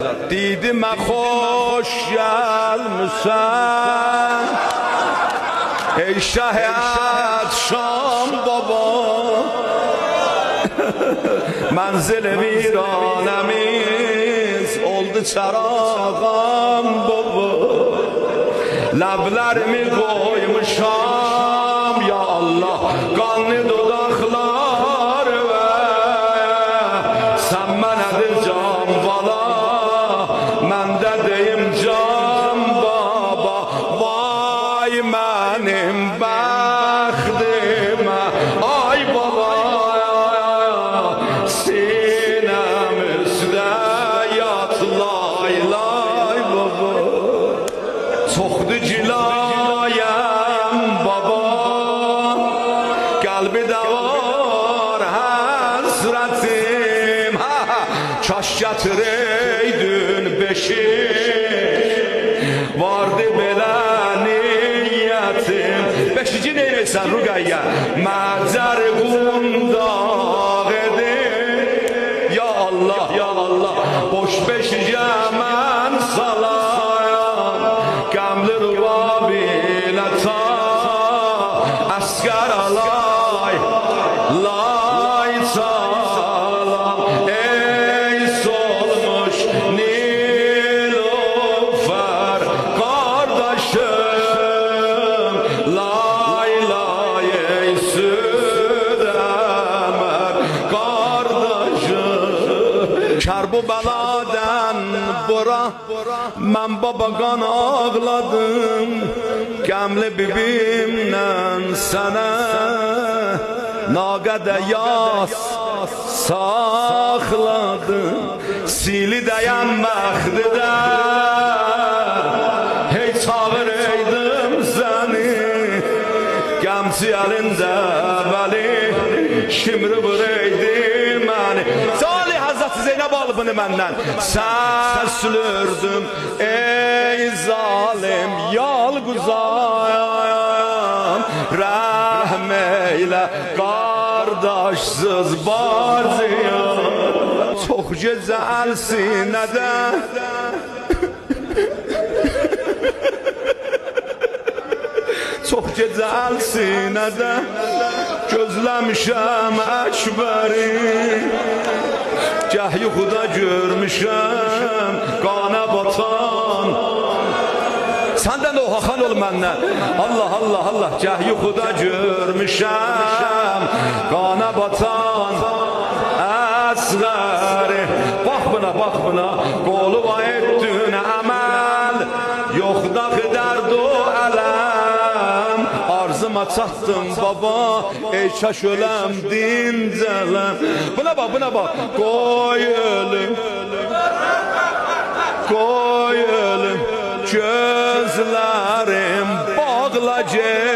Didime hoş gelmişsen ey şehit Şam baba. Menzil viranemiz oldu çarağım baba. Lablerimi koymuşam ya Allah, kanlı dudaklar ve sen menedir can vala, mən də deyim can baba. Vay mənim bəxtimə, ay baba, sinəm üstə yat lay lay baba. Çoxdur cilayəm baba, qəlbidə var həsrətim. Kaş gətirəydin beşik, vardı belə niyyətim. Beşici neyirsən Rüqəyyə? Məcər qundaq edin ya Allah, ya Allah. Boş beşicə mən salayam, qəmli rübabilə ta əskər alay lay salam. Ey solmuş Nilüfer kardeşim, lay lay ey Südemer kardeşim. Kərbəladan bura mən babagan ağladım, qəmli bibimlə sənə naqədə yas saxladım. Sili dəyən məxdidə hey çağıraydım səni, qəmçi əlində vəli şimri vuraydı məni. Salih Hazreti Zeynəb alıbını məndən səslürdüm ey zalim yalquzayam. Rəhm eylə qardaşsız bacıyam, çox gözəl sinədə çox gözəl sinədə gözləmişəm əkbəri. Gəh yuxuda görmüşəm qana batan. Səndən də o xaxan ol məndən. Allah Allah Allah. Gəh yuxuda görmüşəm qana batan əsğəri. Bax buna, bax buna, qolu va etdün əməl, yoxda dərd o ələm. Arzıma çatdın baba, ey kaş öləm dincələm. Buna bax, buna bax. Qoy ölüm, qoy ölüm, gözlərim bağla get.